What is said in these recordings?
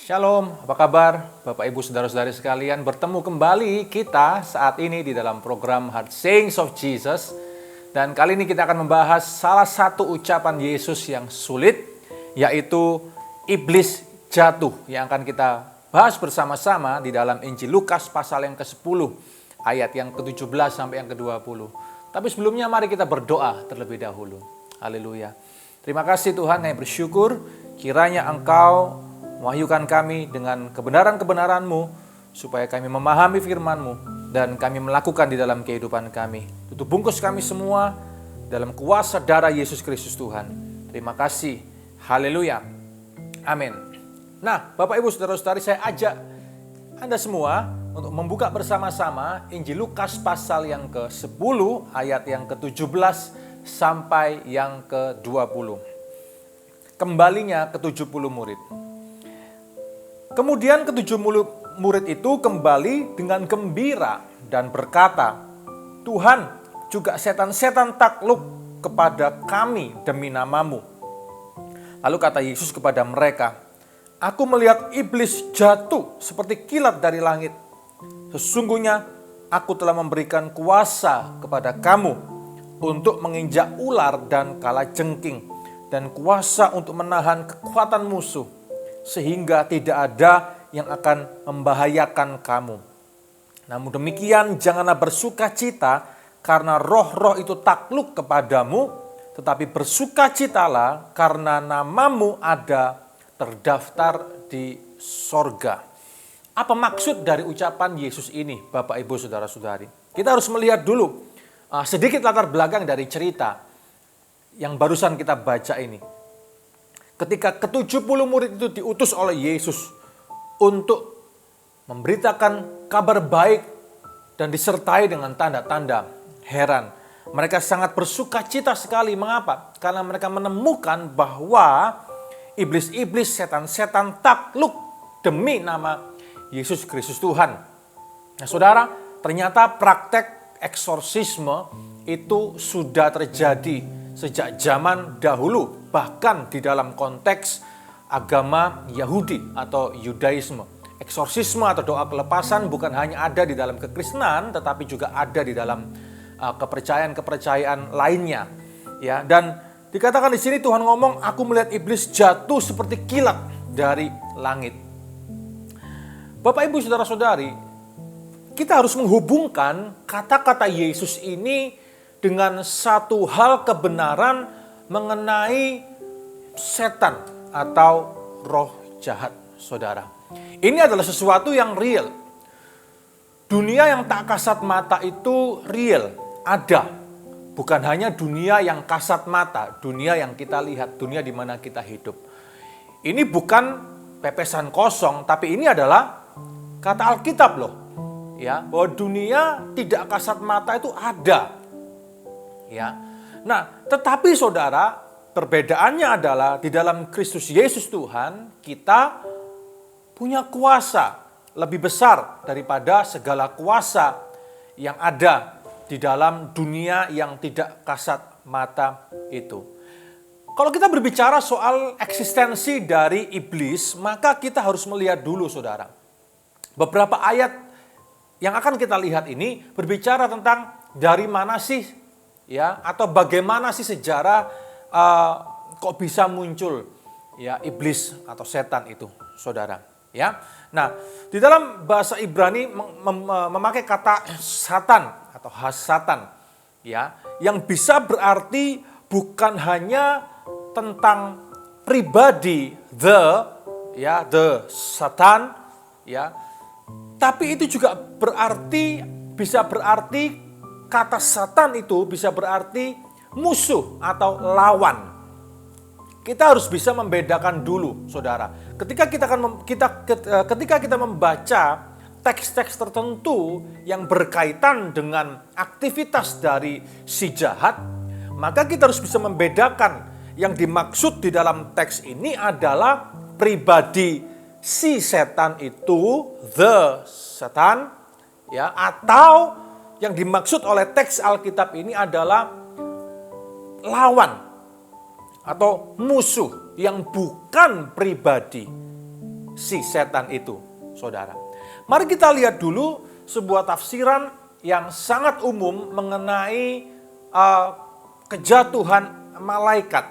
Shalom, apa kabar Bapak Ibu Saudara-saudari sekalian? Bertemu kembali kita saat ini di dalam program Heart Sayings of Jesus. Dan kali ini kita akan membahas salah satu ucapan Yesus yang sulit, yaitu iblis jatuh, yang akan kita bahas bersama-sama di dalam Injil Lukas pasal yang ke-10, ayat yang ke-17 sampai yang ke-20. Tapi sebelumnya mari kita berdoa terlebih dahulu. Haleluya. Terima kasih Tuhan, kami bersyukur kiranya Engkau mewahyukan kami dengan kebenaran-kebenaran-Mu, supaya kami memahami firman-Mu, dan kami melakukan di dalam kehidupan kami. Tutup bungkus kami semua dalam kuasa darah Yesus Kristus Tuhan. Terima kasih. Haleluya. Amin. Nah, Bapak Ibu Saudara-saudari, saya ajak Anda semua untuk membuka bersama-sama Injil Lukas pasal yang ke-10, ayat yang ke-17 sampai yang ke-20. Kembalinya ke-70 murid. Kemudian ke-70 murid itu kembali dengan gembira dan berkata, "Tuhan, juga setan-setan takluk kepada kami demi nama-Mu." Lalu kata Yesus kepada mereka, "Aku melihat iblis jatuh seperti kilat dari langit. Sesungguhnya aku telah memberikan kuasa kepada kamu untuk menginjak ular dan kalajengking, dan kuasa untuk menahan kekuatan musuh, sehingga tidak ada yang akan membahayakan kamu. Namun demikian janganlah bersukacita karena roh-roh itu takluk kepadamu, tetapi bersukacitalah karena namamu ada terdaftar di sorga." Apa maksud dari ucapan Yesus ini, Bapak Ibu Saudara-saudari? Kita harus melihat dulu sedikit latar belakang dari cerita yang barusan kita baca ini. Ketika ke-70 murid itu diutus oleh Yesus untuk memberitakan kabar baik dan disertai dengan tanda-tanda heran. Mereka sangat bersukacita sekali. Mengapa? Karena mereka menemukan bahwa iblis-iblis, setan-setan takluk demi nama Yesus Kristus Tuhan. Nah saudara, ternyata praktek eksorsisme itu sudah terjadi sejak zaman dahulu, bahkan di dalam konteks agama Yahudi atau Yudaisme. Eksorsisme atau doa pelepasan bukan hanya ada di dalam kekristenan, tetapi juga ada di dalam kepercayaan-kepercayaan lainnya. Ya, dan dikatakan di sini Tuhan ngomong, "Aku melihat iblis jatuh seperti kilat dari langit." Bapak Ibu Saudara-saudari, kita harus menghubungkan kata-kata Yesus ini dengan satu hal kebenaran mengenai setan atau roh jahat, saudara. Ini adalah sesuatu yang real. Dunia yang tak kasat mata itu real, ada. Bukan hanya dunia yang kasat mata, dunia yang kita lihat, dunia di mana kita hidup. Ini bukan pepesan kosong, tapi ini adalah kata Alkitab loh. Ya, bahwa dunia tidak kasat mata itu ada. Ya. Nah, tetapi saudara, perbedaannya adalah di dalam Kristus Yesus Tuhan, kita punya kuasa lebih besar daripada segala kuasa yang ada di dalam dunia yang tidak kasat mata itu. Kalau kita berbicara soal eksistensi dari iblis, maka kita harus melihat dulu saudara. Beberapa ayat yang akan kita lihat ini berbicara tentang dari mana sih, ya, atau bagaimana sih sejarah kok bisa muncul ya iblis atau setan itu, saudara. Ya, nah di dalam bahasa Ibrani memakai kata satan atau hasatan, ya, yang bisa berarti bukan hanya tentang pribadi the satan, ya, tapi itu juga bisa berarti kata satan itu bisa berarti musuh atau lawan. Kita harus bisa membedakan dulu, saudara. Ketika kita membaca teks-teks tertentu yang berkaitan dengan aktivitas dari si jahat, maka kita harus bisa membedakan yang dimaksud di dalam teks ini adalah pribadi si setan itu, the Satan, ya, atau yang dimaksud oleh teks Alkitab ini adalah lawan atau musuh yang bukan pribadi. si setan itu, saudara. Mari kita lihat dulu sebuah tafsiran yang sangat umum mengenai kejatuhan malaikat,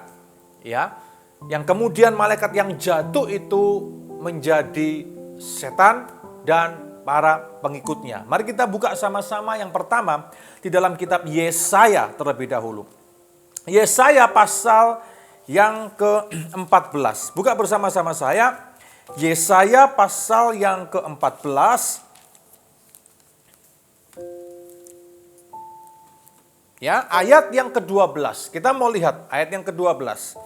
ya. Yang kemudian malaikat yang jatuh itu menjadi setan dan para pengikutnya. Mari kita buka sama-sama yang pertama di dalam kitab Yesaya terlebih dahulu. Yesaya pasal yang ke-14. Buka bersama-sama saya. Yesaya pasal yang ke-14. Ya, ayat yang ke-12. Kita mau lihat ayat yang ke-12.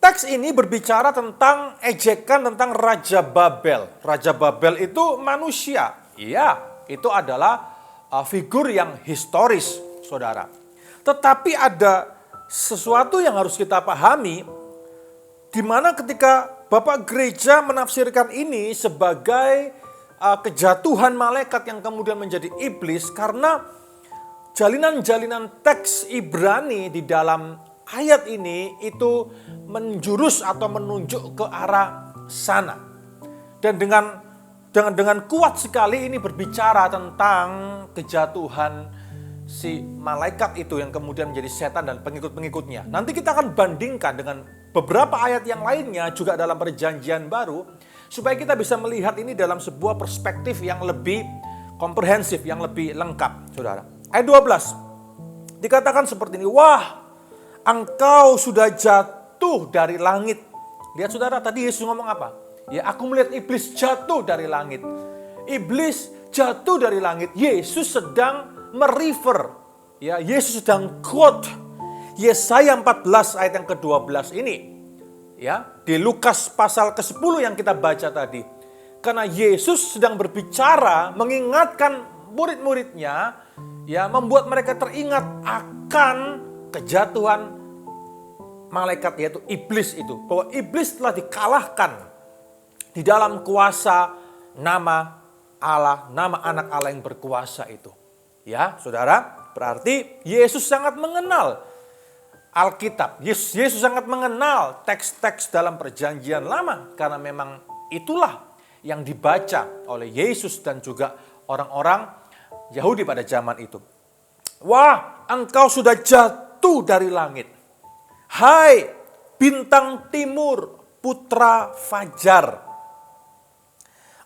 Teks ini berbicara tentang ejekan tentang Raja Babel. Raja Babel itu manusia. Iya, itu adalah figur yang historis, saudara. Tetapi ada sesuatu yang harus kita pahami, di mana ketika Bapak Gereja menafsirkan ini sebagai kejatuhan malaikat yang kemudian menjadi iblis, karena jalinan-jalinan teks Ibrani di dalam ayat ini itu menjurus atau menunjuk ke arah sana. Dan dengan kuat sekali ini berbicara tentang kejatuhan si malaikat itu yang kemudian menjadi setan dan pengikut-pengikutnya. Nanti kita akan bandingkan dengan beberapa ayat yang lainnya juga dalam Perjanjian Baru, supaya kita bisa melihat ini dalam sebuah perspektif yang lebih komprehensif, yang lebih lengkap, saudara. Ayat 12 dikatakan seperti ini, wah, engkau sudah jatuh dari langit. Lihat saudara, tadi Yesus ngomong apa? Ya, aku melihat iblis jatuh dari langit. Iblis jatuh dari langit. Yesus sedang merefer. Ya, Yesus sedang quote Yesaya 14 ayat yang ke-12 ini. Ya, di Lukas pasal ke-10 yang kita baca tadi. Karena Yesus sedang berbicara, mengingatkan murid-muridnya, ya, membuat mereka teringat akan kejatuhan malaikat, yaitu iblis itu. Bahwa iblis telah dikalahkan di dalam kuasa nama Allah, nama anak Allah yang berkuasa itu. Ya, saudara, berarti Yesus sangat mengenal Alkitab. Yesus sangat mengenal teks-teks dalam Perjanjian Lama, karena memang itulah yang dibaca oleh Yesus dan juga orang-orang Yahudi pada zaman itu. Wah, engkau sudah jatuh dari langit. Hai bintang timur, putra fajar.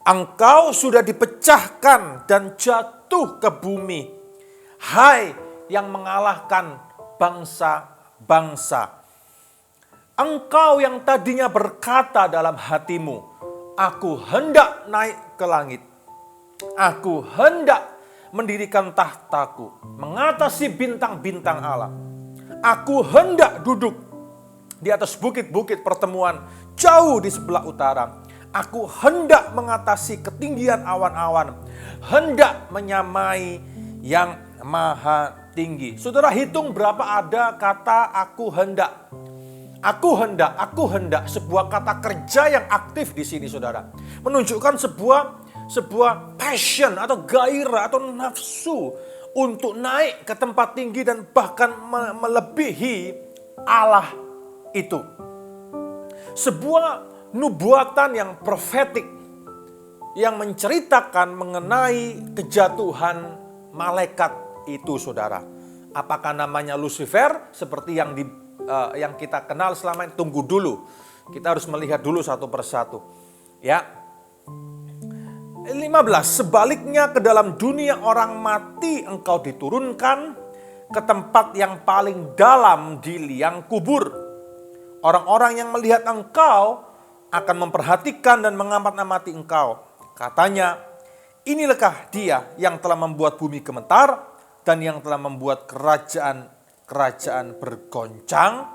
Engkau sudah dipecahkan dan jatuh ke bumi. Hai yang mengalahkan bangsa-bangsa. Engkau yang tadinya berkata dalam hatimu, aku hendak naik ke langit. Aku hendak mendirikan tahtaku, mengatasi bintang-bintang Allah. Aku hendak duduk di atas bukit-bukit pertemuan jauh di sebelah utara. Aku hendak mengatasi ketinggian awan-awan, hendak menyamai yang maha tinggi. Saudara, hitung berapa ada kata aku hendak. Aku hendak, sebuah kata kerja yang aktif di sini, saudara. Menunjukkan sebuah passion atau gairah atau nafsu untuk naik ke tempat tinggi dan bahkan melebihi Allah itu. Sebuah nubuatan yang profetik yang menceritakan mengenai kejatuhan malaikat itu, saudara. Apakah namanya Lucifer seperti yang kita kenal selama ini? Tunggu dulu. Kita harus melihat dulu satu persatu. Ya. 15, sebaliknya ke dalam dunia orang mati engkau diturunkan ke tempat yang paling dalam di liang kubur. Orang-orang yang melihat engkau akan memperhatikan dan mengamati engkau. Katanya, inilahkah dia yang telah membuat bumi gemetar dan yang telah membuat kerajaan bergoncang.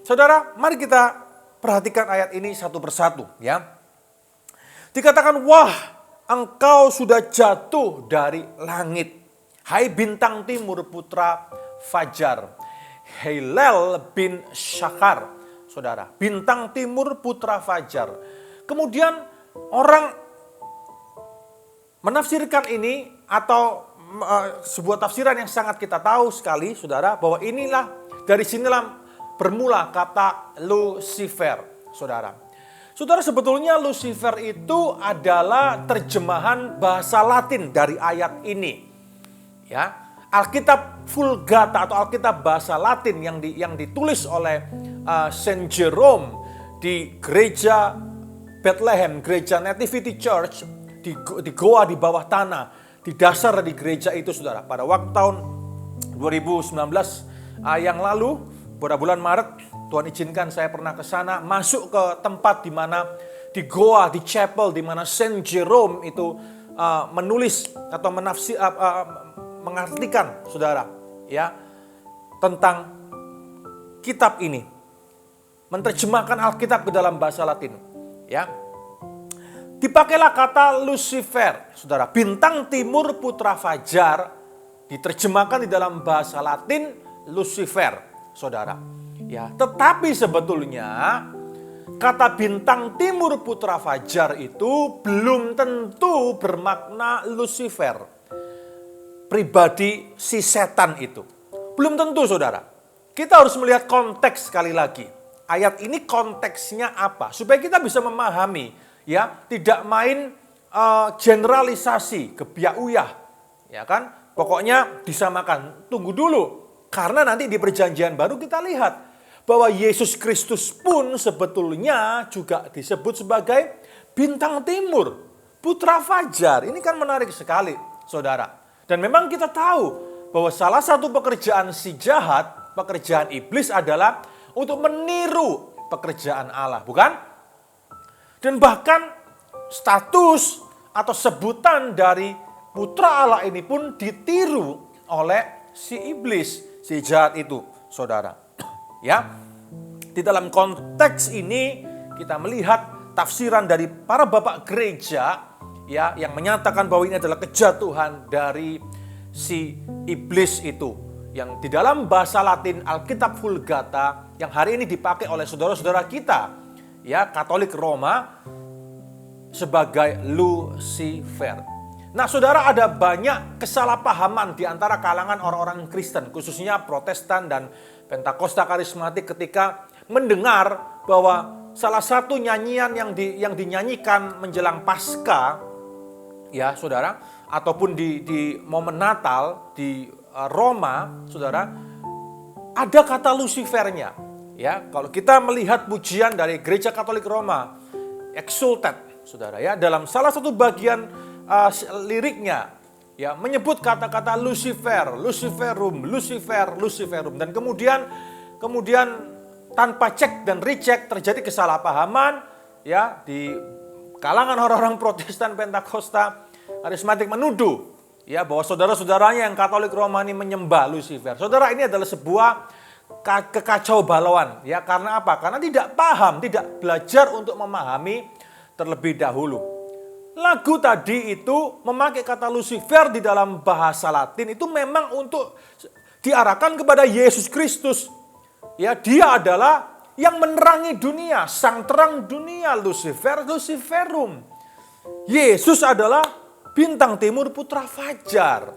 Saudara, mari kita perhatikan ayat ini satu persatu, ya. Dikatakan, wah, engkau sudah jatuh dari langit. Hai bintang timur, putra fajar. Hillel bin Syakar, saudara. Bintang timur, putra fajar. Kemudian orang menafsirkan ini atau sebuah tafsiran yang sangat kita tahu sekali, saudara, bahwa inilah, dari sinilah bermula kata Lucifer, saudara. Saudara, sebetulnya Lucifer itu adalah terjemahan bahasa Latin dari ayat ini. Ya, Alkitab Vulgata atau Alkitab bahasa Latin yang ditulis oleh Saint Jerome di gereja Bethlehem, gereja Nativity Church di goa di bawah tanah, di dasar di gereja itu, saudara. Pada waktu tahun 2019 yang lalu, pada bulan Maret, Tuhan izinkan saya pernah ke sana, masuk ke tempat di mana di goa, di chapel di mana Saint Jerome itu menulis atau mengartikan, saudara, ya, tentang kitab ini, menerjemahkan Alkitab ke dalam bahasa Latin, ya. Dipakailah kata Lucifer, saudara, bintang timur putra fajar, diterjemahkan di dalam bahasa Latin Lucifer, saudara. Ya, tetapi sebetulnya kata bintang timur putra fajar itu belum tentu bermakna Lucifer, pribadi si setan itu. Belum tentu, saudara. Kita harus melihat konteks sekali lagi. Ayat ini konteksnya apa? Supaya kita bisa memahami, ya, tidak main generalisasi, kebiauyah, ya kan? Pokoknya disamakan. Tunggu dulu, karena nanti di perjanjian baru kita lihat bahwa Yesus Kristus pun sebetulnya juga disebut sebagai bintang timur, putra fajar. Ini kan menarik sekali, saudara. Dan memang kita tahu bahwa salah satu pekerjaan si jahat, pekerjaan iblis adalah untuk meniru pekerjaan Allah, bukan? Dan bahkan status atau sebutan dari putra Allah ini pun ditiru oleh si iblis, si jahat itu, saudara. Ya, di dalam konteks ini kita melihat tafsiran dari para bapak gereja, ya, yang menyatakan bahwa ini adalah kejatuhan dari si iblis itu, yang di dalam bahasa Latin Alkitab Vulgata yang hari ini dipakai oleh saudara-saudara kita, ya, Katolik Roma, sebagai Lucifer. Nah, saudara, ada banyak kesalahpahaman di antara kalangan orang-orang Kristen, khususnya Protestan dan Pentakosta Karismatik, ketika mendengar bahwa salah satu nyanyian yang dinyanyikan menjelang Paskah, ya, saudara, ataupun di momen Natal di Roma, saudara, ada kata Lucifernya. Ya, kalau kita melihat pujian dari Gereja Katolik Roma, Exultet, saudara, ya, dalam salah satu bagian liriknya, ya, menyebut kata-kata Lucifer, Luciferum, Lucifer, Luciferum, dan kemudian tanpa cek dan recheck terjadi kesalahpahaman, ya, di kalangan orang-orang Protestan Pentakosta Karismatik menuduh, ya, bahwa saudara-saudaranya yang Katolik Roma ini menyembah Lucifer. Saudara, ini adalah sebuah kekacau balauan, ya. Karena apa? Karena tidak paham, tidak belajar untuk memahami terlebih dahulu. Lagu tadi itu memakai kata Lucifer di dalam bahasa Latin itu memang untuk diarahkan kepada Yesus Kristus. Ya, dia adalah yang menerangi dunia, sang terang dunia, Lucifer, Luciferum. Yesus adalah bintang timur putra fajar.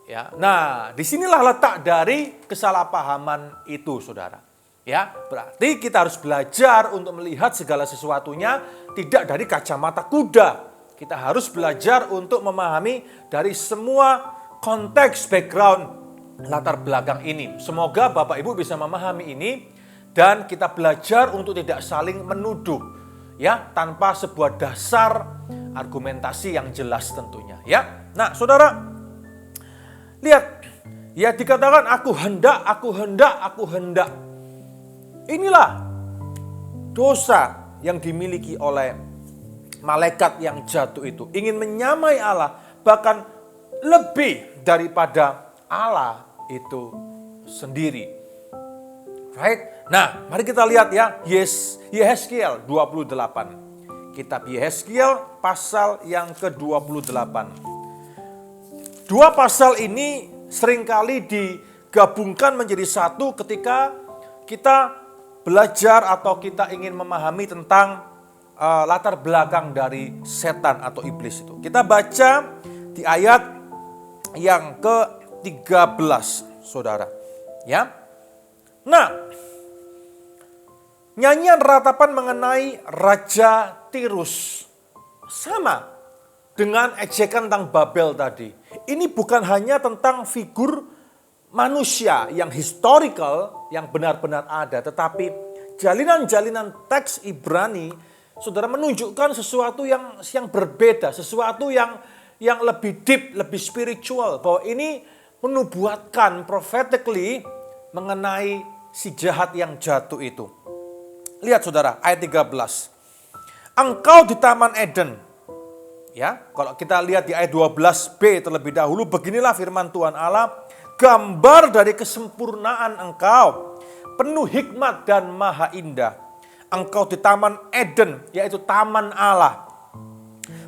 Ya, nah, disinilah letak dari kesalahpahaman itu, saudara. Ya, berarti kita harus belajar untuk melihat segala sesuatunya tidak dari kacamata kuda. Kita harus belajar untuk memahami dari semua konteks, background, latar belakang ini. Semoga Bapak Ibu bisa memahami ini dan kita belajar untuk tidak saling menuduh, ya, tanpa sebuah dasar argumentasi yang jelas tentunya, ya. Nah, saudara, lihat, ya, dikatakan aku hendak, aku hendak, aku hendak. Inilah dosa yang dimiliki oleh malaikat yang jatuh itu. Ingin menyamai Allah, bahkan lebih daripada Allah itu sendiri. Right? Nah, mari kita lihat, ya, Yehezkiel 28. Kitab Yehezkiel pasal yang ke-28. Dua pasal ini seringkali digabungkan menjadi satu ketika kita belajar atau kita ingin memahami tentang latar belakang dari setan atau iblis itu. Kita baca di ayat yang ke-13, saudara. Ya. Nah, Nyanyian ratapan mengenai Raja Tirus. Sama dengan ejekan tentang Babel tadi. Ini bukan hanya tentang figur manusia yang historical, yang benar-benar ada. Tetapi jalinan-jalinan teks Ibrani, saudara, menunjukkan sesuatu yang berbeda. Sesuatu yang lebih deep, lebih spiritual. Bahwa ini menubuatkan prophetically mengenai si jahat yang jatuh itu. Lihat saudara, ayat 13. Engkau di Taman Eden. Ya, kalau kita lihat di ayat 12b terlebih dahulu, beginilah firman Tuhan Allah, gambar dari kesempurnaan engkau, penuh hikmat dan maha indah. Engkau di Taman Eden, yaitu taman Allah.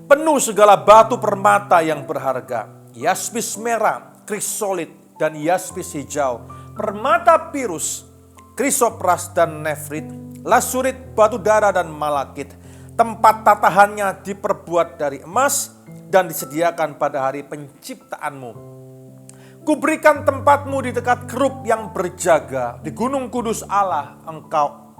Penuh segala batu permata yang berharga, yaspis merah, krisolit, dan yaspis hijau, permata pirus, krisopras dan nefrit, lasurit, batu dara dan malakit. Tempat tatahannya diperbuat dari emas dan disediakan pada hari penciptaanmu. Kuberikan tempatmu di dekat kerub yang berjaga, di gunung kudus Allah engkau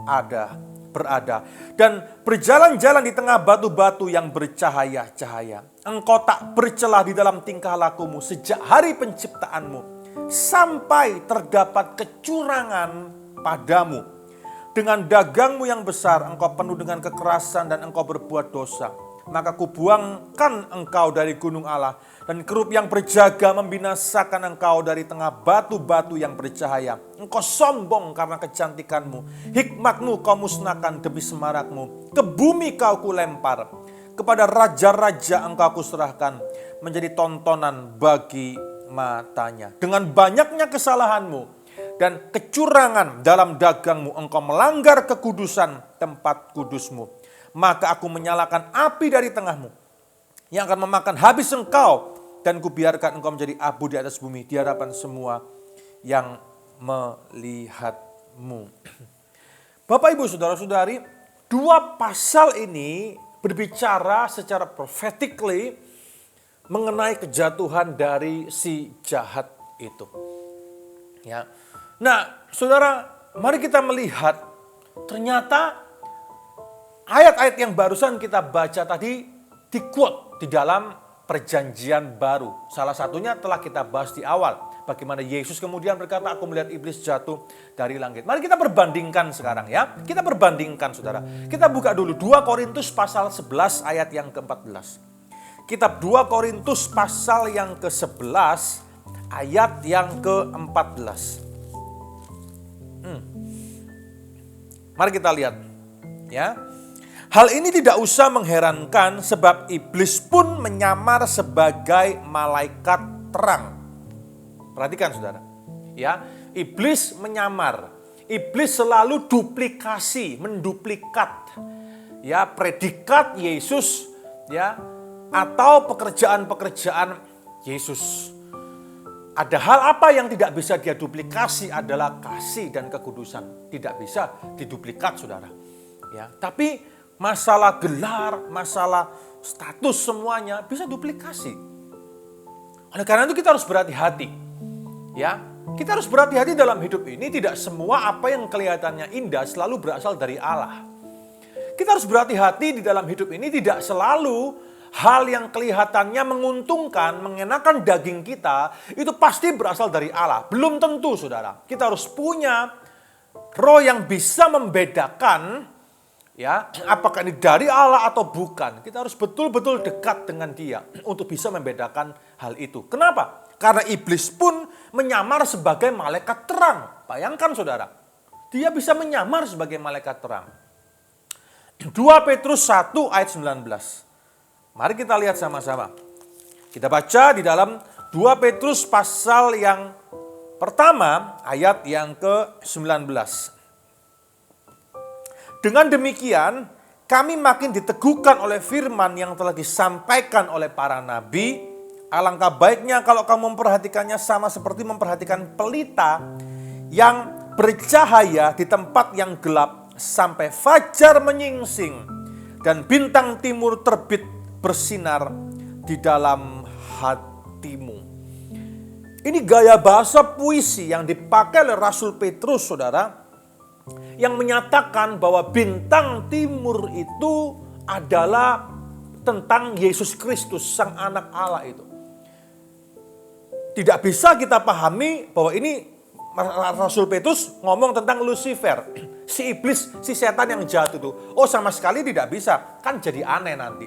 berada. Dan berjalan-jalan di tengah batu-batu yang bercahaya-cahaya. Engkau tak bercelah di dalam tingkah lakumu sejak hari penciptaanmu, sampai terdapat kecurangan padamu. Dengan dagangmu yang besar, engkau penuh dengan kekerasan dan engkau berbuat dosa. Maka kubuangkan engkau dari gunung Allah, dan kerub yang berjaga membinasakan engkau dari tengah batu-batu yang bercahaya. Engkau sombong karena kecantikanmu, hikmatmu kau musnahkan demi semarakmu. Ke bumi kau kulempar, kepada raja-raja engkau kuserahkan, menjadi tontonan bagi matanya. Dengan banyaknya kesalahanmu dan kecurangan dalam dagangmu, engkau melanggar kekudusan tempat kudusmu. Maka aku menyalakan api dari tengahmu, yang akan memakan habis engkau, dan kubiarkan engkau menjadi abu di atas bumi, di hadapan semua yang melihatmu. Bapak, Ibu, Saudara-saudari, dua pasal ini berbicara secara prophetically mengenai kejatuhan dari si jahat itu. Ya. Nah, saudara, mari kita melihat ternyata ayat-ayat yang barusan kita baca tadi di-quote di dalam perjanjian baru. Salah satunya telah kita bahas di awal. Bagaimana Yesus kemudian berkata, aku melihat iblis jatuh dari langit. Mari kita perbandingkan sekarang ya. Kita perbandingkan saudara. Kita buka dulu 2 Korintus pasal 11 ayat yang ke-14. Kitab 2 Korintus pasal yang ke-11 ayat yang ke-14. Mari kita lihat ya. Hal ini tidak usah mengherankan sebab iblis pun menyamar sebagai malaikat terang. Perhatikan saudara. Ya, iblis menyamar. Iblis selalu duplikasi, menduplikat. Ya, predikat Yesus ya atau pekerjaan-pekerjaan Yesus. Ada hal apa yang tidak bisa dia duplikasi adalah kasih dan kekudusan. Tidak bisa diduplikat, saudara. Ya, tapi masalah gelar, masalah status semuanya bisa duplikasi. Oleh karena itu kita harus berhati-hati. Ya, kita harus berhati-hati dalam hidup ini. Tidak semua apa yang kelihatannya indah selalu berasal dari Allah. Kita harus berhati-hati di dalam hidup ini. Tidak selalu hal yang kelihatannya menguntungkan, mengenakan daging kita, itu pasti berasal dari Allah. Belum tentu, saudara. Kita harus punya roh yang bisa membedakan, ya, apakah ini dari Allah atau bukan. Kita harus betul-betul dekat dengan Dia untuk bisa membedakan hal itu. Kenapa? Karena iblis pun menyamar sebagai malaikat terang. Bayangkan, saudara. Dia bisa menyamar sebagai malaikat terang. 2 Petrus 1 ayat 19. Mari kita lihat sama-sama. Kita baca di dalam 2 Petrus pasal yang pertama ayat yang ke-19. Dengan demikian kami makin diteguhkan oleh firman yang telah disampaikan oleh para nabi. Alangkah baiknya kalau kamu memperhatikannya sama seperti memperhatikan pelita yang bercahaya di tempat yang gelap sampai fajar menyingsing dan bintang timur terbit bersinar di dalam hatimu. Ini gaya bahasa puisi yang dipakai oleh Rasul Petrus, saudara, yang menyatakan bahwa bintang timur itu adalah tentang Yesus Kristus, Sang Anak Allah itu. Tidak bisa kita pahami bahwa ini Rasul Petrus ngomong tentang Lucifer, si iblis, si setan yang jahat itu. Oh, sama sekali tidak bisa, kan jadi aneh nanti.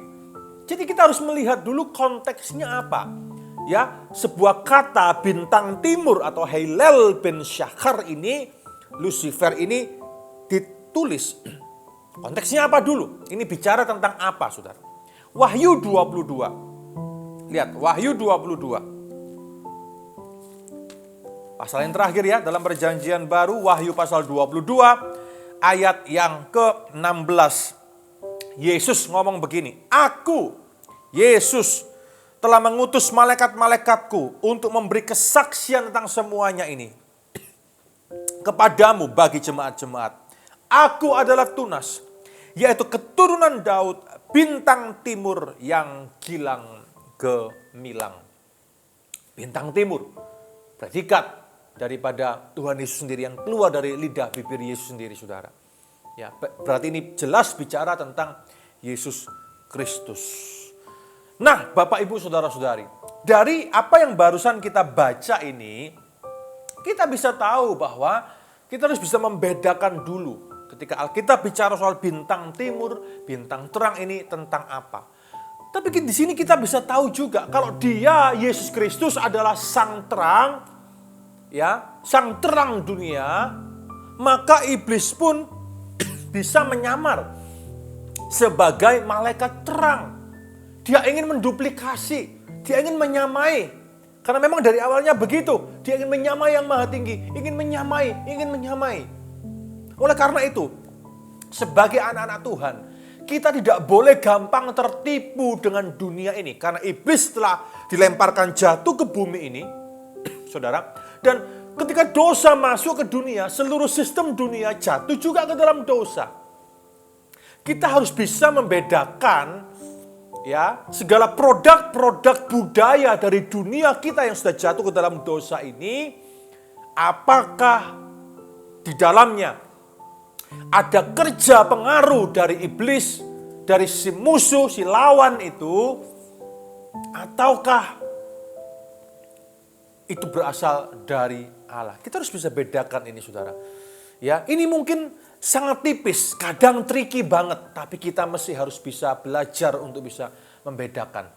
Jadi kita harus melihat dulu konteksnya apa. Ya, sebuah kata bintang timur atau Hilal bin Syahar ini, Lucifer ini ditulis. Konteksnya apa dulu? Ini bicara tentang apa, saudara? Wahyu 22. Lihat, Wahyu 22. Pasal yang terakhir ya, dalam perjanjian baru, Wahyu pasal 22, ayat yang ke-16. Yesus ngomong begini, Aku, Yesus, telah mengutus malaikat-malaikatku untuk memberi kesaksian tentang semuanya ini kepadamu bagi jemaat-jemaat. Aku adalah Tunas, yaitu keturunan Daud, bintang timur yang gilang gemilang. Bintang timur, predikat daripada Tuhan Yesus sendiri yang keluar dari lidah bibir Yesus sendiri, saudara. Ya, berarti ini jelas bicara tentang Yesus Kristus. Nah, Bapak Ibu Saudara-saudari, dari apa yang barusan kita baca ini, kita bisa tahu bahwa kita harus bisa membedakan dulu ketika Alkitab bicara soal bintang timur, bintang terang ini tentang apa. Tapi di sini kita bisa tahu juga kalau Dia, Yesus Kristus adalah sang terang, ya, sang terang dunia, maka iblis pun bisa menyamar sebagai malaikat terang. Dia ingin menduplikasi, dia ingin menyamai. Karena memang dari awalnya begitu, dia ingin menyamai yang maha tinggi, ingin menyamai. Oleh karena itu, sebagai anak-anak Tuhan, kita tidak boleh gampang tertipu dengan dunia ini. Karena iblis telah dilemparkan jatuh ke bumi ini, saudara. Dan ketika dosa masuk ke dunia, seluruh sistem dunia jatuh juga ke dalam dosa. Kita harus bisa membedakan ya segala produk-produk budaya dari dunia kita yang sudah jatuh ke dalam dosa ini, apakah di dalamnya ada kerja pengaruh dari iblis, dari si musuh, si lawan itu, ataukah itu berasal dari Allah. Kita harus bisa bedakan ini, saudara. Ya, ini mungkin sangat tipis, kadang tricky banget, tapi kita mesti harus bisa belajar untuk bisa membedakan.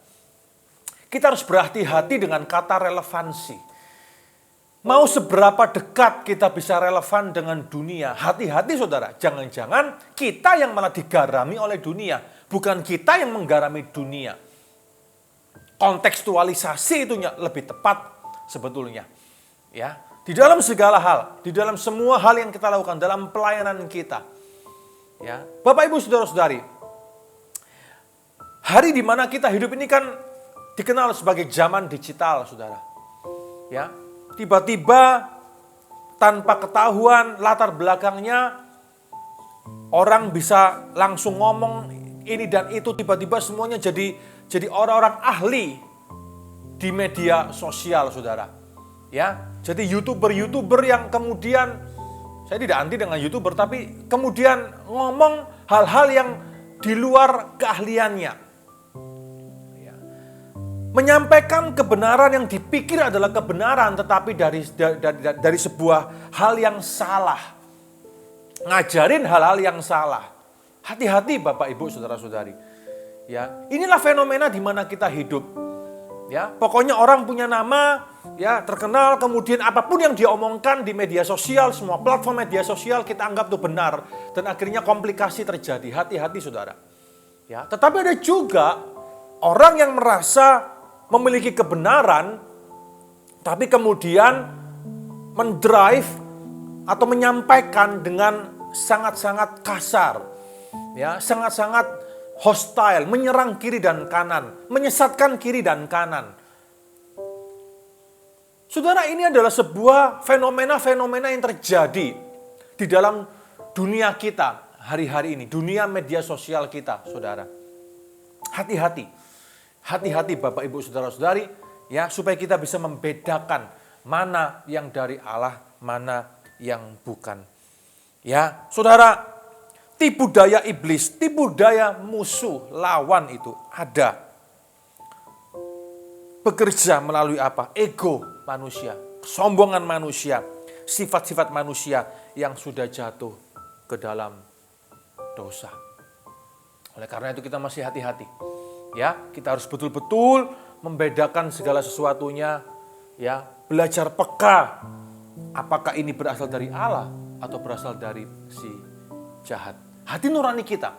Kita harus berhati-hati dengan kata relevansi. Mau seberapa dekat kita bisa relevan dengan dunia? Hati-hati, saudara, jangan-jangan kita yang malah digarami oleh dunia, bukan kita yang menggarami dunia. Kontekstualisasi itu lebih tepat sebetulnya. Ya, di dalam segala hal, di dalam semua hal yang kita lakukan, dalam pelayanan kita. Ya, Bapak Ibu Saudara-saudari, hari di mana kita hidup ini kan dikenal sebagai zaman digital, saudara. Ya, tiba-tiba tanpa ketahuan latar belakangnya, orang bisa langsung ngomong ini dan itu, tiba-tiba semuanya jadi orang-orang ahli di media sosial, saudara. Ya, jadi YouTuber yang kemudian, saya tidak anti dengan YouTuber, tapi kemudian ngomong hal-hal yang di luar keahliannya. Ya. Menyampaikan kebenaran yang dipikir adalah kebenaran, tetapi dari sebuah hal yang salah. Ngajarin hal-hal yang salah. Hati-hati Bapak Ibu Saudara-saudari. Ya, inilah fenomena di mana kita hidup. Ya, pokoknya orang punya nama, ya, terkenal, kemudian apapun yang dia omongkan di media sosial, semua platform media sosial kita anggap itu benar, dan akhirnya komplikasi terjadi. Hati-hati, saudara. Ya, tetapi ada juga orang yang merasa memiliki kebenaran, tapi kemudian mendrive atau menyampaikan dengan sangat-sangat kasar, ya, sangat-sangat hostile, menyerang kiri dan kanan, menyesatkan kiri dan kanan. Saudara, ini adalah sebuah fenomena-fenomena yang terjadi di dalam dunia kita hari-hari ini, dunia media sosial kita, saudara. Hati-hati, hati-hati Bapak Ibu Saudara-saudari, ya, supaya kita bisa membedakan mana yang dari Allah, mana yang bukan. Ya, saudara, tipu daya iblis, tipu daya musuh, lawan itu ada. Bekerja melalui apa? Ego manusia, kesombongan manusia, sifat-sifat manusia yang sudah jatuh ke dalam dosa. Oleh karena itu kita masih hati-hati. Ya, kita harus betul-betul membedakan segala sesuatunya, ya, belajar peka. Apakah ini berasal dari Allah atau berasal dari si jahat? Hati nurani kita.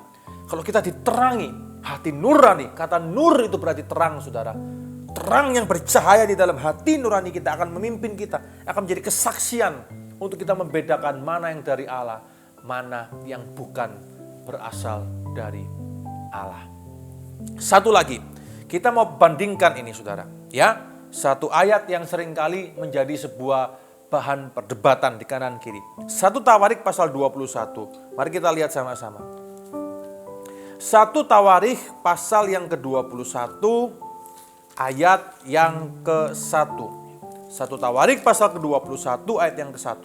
Kalau kita diterangi, hati nurani, kata nur itu berarti terang, saudara. Terang yang bercahaya di dalam hati nurani kita akan memimpin kita, akan menjadi kesaksian untuk kita membedakan mana yang dari Allah, mana yang bukan berasal dari Allah. Satu lagi, kita mau bandingkan ini, saudara. Ya, satu ayat yang seringkali menjadi sebuah bahan perdebatan di kanan kiri. 1 Tawarik pasal 21. Mari kita lihat sama-sama. 1 Tawarik pasal yang ke-21 ayat yang ke-1. 1 Tawarik pasal ke-21 ayat yang ke-1.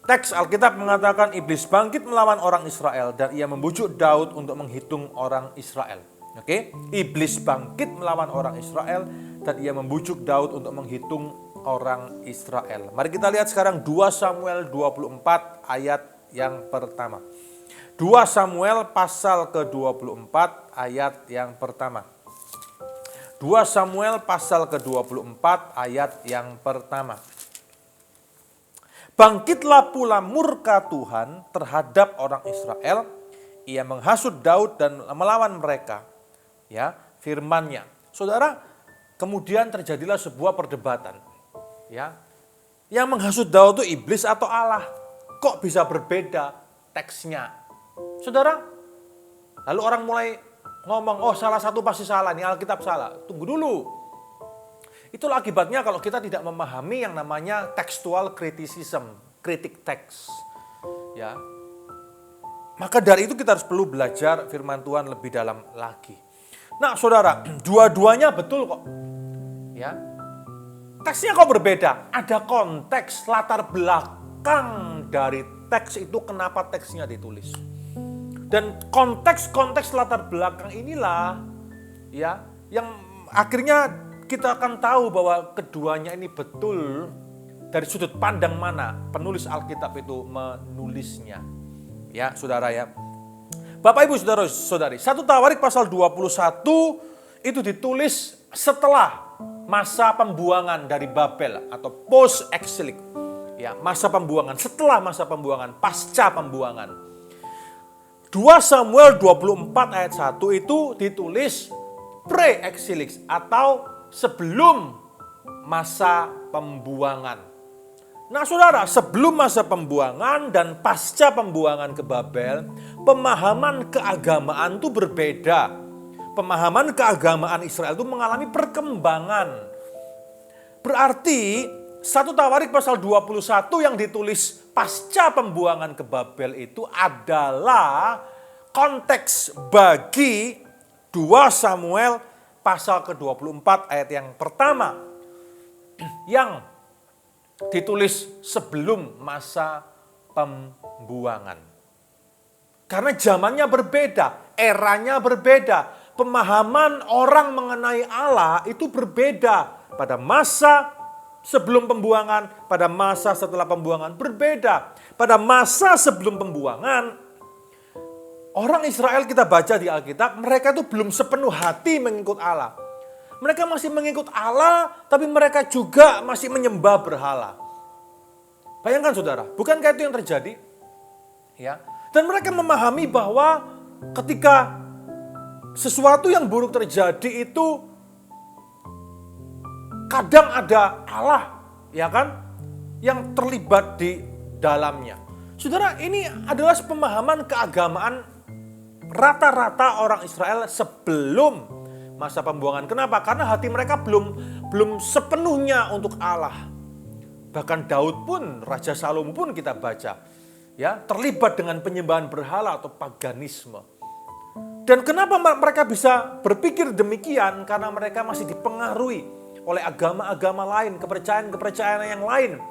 Teks Alkitab mengatakan iblis bangkit melawan orang Israel dan ia membujuk Daud untuk menghitung orang Israel. Oke, iblis bangkit melawan orang Israel dan ia membujuk Daud untuk menghitung orang Israel. Mari kita lihat sekarang 2 Samuel 24 ayat yang pertama. 2 Samuel pasal ke-24 ayat yang pertama. 2 Samuel pasal ke-24 ayat yang pertama. Bangkitlah pula murka Tuhan terhadap orang Israel. Ia menghasut Daud dan melawan mereka. Ya, firman-Nya. Saudara, kemudian terjadilah sebuah perdebatan. Ya, yang menghasut Daud itu iblis atau Allah? Kok bisa berbeda teksnya? Saudara, lalu orang mulai ngomong, oh salah satu pasti salah, ini Alkitab salah. Tunggu dulu. Itulah akibatnya kalau kita tidak memahami yang namanya textual criticism, kritik teks. Ya, maka dari itu kita harus perlu belajar firman Tuhan lebih dalam lagi. Nah, saudara, dua-duanya betul kok. Ya, teksnya kok berbeda? Ada konteks, latar belakang dari teks itu kenapa teksnya ditulis. Dan konteks-konteks latar belakang inilah ya yang akhirnya kita akan tahu bahwa keduanya ini betul dari sudut pandang mana penulis Alkitab itu menulisnya. Ya, saudara ya. Bapak Ibu saudara-saudari, 1 Tawarik pasal 21 itu ditulis setelah masa pembuangan dari Babel atau post exilic. Ya, masa pembuangan, setelah masa pembuangan, pasca pembuangan. 2 Samuel 24 ayat 1 itu ditulis pre-exilic atau sebelum masa pembuangan. Nah, saudara, sebelum masa pembuangan dan pasca pembuangan ke Babel, pemahaman keagamaan itu berbeda. Pemahaman keagamaan Israel itu mengalami perkembangan. Berarti 1 Tawarik pasal 21 yang ditulis pasca pembuangan ke Babel itu adalah konteks bagi 2 Samuel pasal ke-24 ayat yang pertama yang ditulis sebelum masa pembuangan. Karena zamannya berbeda, eranya berbeda, pemahaman orang mengenai Allah itu berbeda. Pada masa sebelum pembuangan, pada masa setelah pembuangan berbeda. Pada masa sebelum pembuangan, orang Israel kita baca di Alkitab, mereka itu belum sepenuh hati mengikut Allah. Mereka masih mengikut Allah, tapi mereka juga masih menyembah berhala. Bayangkan saudara, bukankah itu yang terjadi? Ya. Dan mereka memahami bahwa ketika sesuatu yang buruk terjadi itu kadang ada Allah, ya kan, yang terlibat di dalamnya. Saudara, ini adalah pemahaman keagamaan rata-rata orang Israel sebelum masa pembuangan. Kenapa? Karena hati mereka belum sepenuhnya untuk Allah. Bahkan Daud pun, Raja Salomo pun kita baca, ya, terlibat dengan penyembahan berhala atau paganisme. Dan kenapa mereka bisa berpikir demikian? Karena mereka masih dipengaruhi oleh agama-agama lain, kepercayaan-kepercayaan yang lain.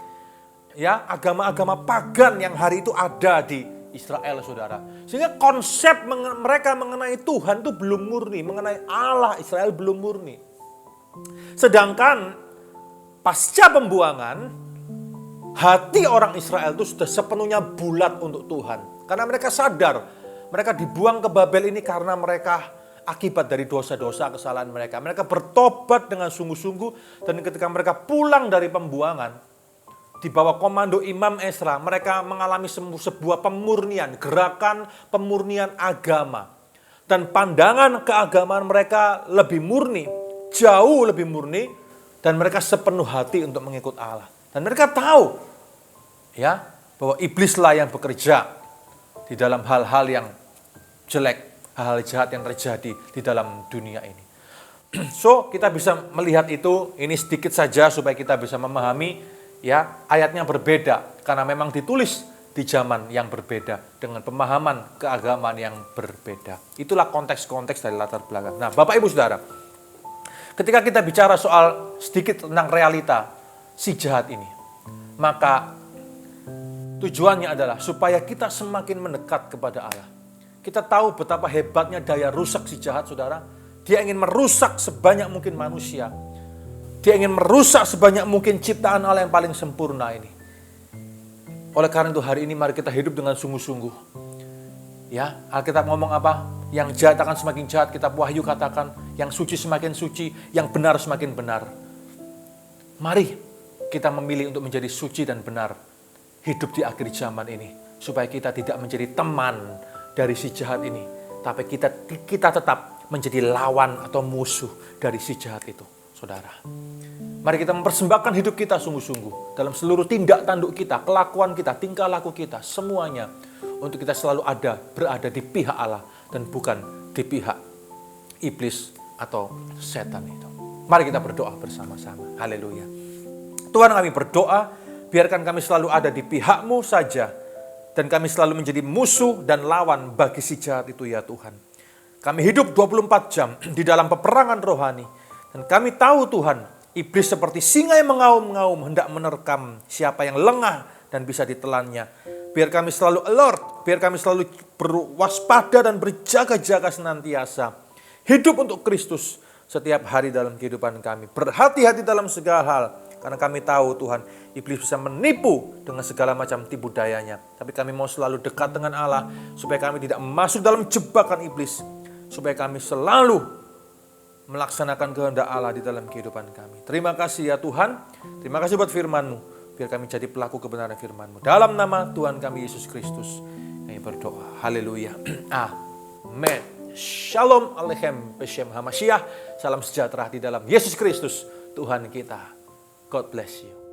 ya, agama-agama pagan yang hari itu ada di Israel, saudara. Sehingga konsep mereka mengenai Tuhan itu belum murni, mengenai Allah Israel belum murni. Sedangkan pasca pembuangan, hati orang Israel itu sudah sepenuhnya bulat untuk Tuhan. Karena mereka sadar, mereka dibuang ke Babel ini karena mereka akibat dari dosa-dosa kesalahan mereka. Mereka bertobat dengan sungguh-sungguh, dan ketika mereka pulang dari pembuangan, di bawah komando Imam Ezra, mereka mengalami sebuah pemurnian, gerakan pemurnian agama. Dan pandangan keagamaan mereka lebih murni, jauh lebih murni, dan mereka sepenuh hati untuk mengikut Allah. Dan mereka tahu, ya, bahwa iblislah yang bekerja di dalam hal-hal yang jelek, hal-hal jahat yang terjadi di dalam dunia ini. So, kita bisa melihat itu, ini sedikit saja supaya kita bisa memahami, ya, ayatnya berbeda karena memang ditulis di zaman yang berbeda dengan pemahaman keagamaan yang berbeda. Itulah konteks-konteks dari latar belakang. Nah, Bapak Ibu Saudara, ketika kita bicara soal sedikit tentang realita si jahat ini, maka tujuannya adalah supaya kita semakin mendekat kepada Allah. Kita tahu betapa hebatnya daya rusak si jahat, saudara. Dia ingin merusak sebanyak mungkin manusia. Dia ingin merusak sebanyak mungkin ciptaan Allah yang paling sempurna ini. Oleh karena itu hari ini mari kita hidup dengan sungguh-sungguh. Ya, Alkitab ngomong apa? Yang jahat akan semakin jahat, kitab Wahyu katakan. Yang suci semakin suci, yang benar semakin benar. Mari kita memilih untuk menjadi suci dan benar. Hidup di akhir zaman ini. Supaya kita tidak menjadi teman dari si jahat ini. Tapi kita tetap menjadi lawan atau musuh dari si jahat itu, saudara. Mari kita mempersembahkan hidup kita sungguh-sungguh dalam seluruh tindak tanduk kita, kelakuan kita, tingkah laku kita, semuanya untuk kita selalu berada di pihak Allah dan bukan di pihak iblis atau setan itu. Mari kita berdoa bersama-sama. Haleluya. Tuhan, kami berdoa, biarkan kami selalu ada di pihak-Mu saja dan kami selalu menjadi musuh dan lawan bagi si jahat itu, ya Tuhan. Kami hidup 24 jam di dalam peperangan rohani. Dan kami tahu Tuhan, iblis seperti singa yang mengaum-ngaum hendak menerkam siapa yang lengah dan bisa ditelannya. Biar kami selalu alert, biar kami selalu berwaspada dan berjaga-jaga senantiasa. Hidup untuk Kristus setiap hari dalam kehidupan kami. Berhati-hati dalam segala hal. Karena kami tahu Tuhan, iblis bisa menipu dengan segala macam tipu dayanya. Tapi kami mau selalu dekat dengan Allah supaya kami tidak masuk dalam jebakan iblis. Supaya kami selalu melaksanakan kehendak Allah di dalam kehidupan kami. Terima kasih ya Tuhan. Terima kasih buat firman-Mu. Biar kami jadi pelaku kebenaran firman-Mu. Dalam nama Tuhan kami Yesus Kristus, kami berdoa. Haleluya. Amin. Shalom Aleichem Beshem Hamashiach. Salam sejahtera di dalam Yesus Kristus, Tuhan kita. God bless you.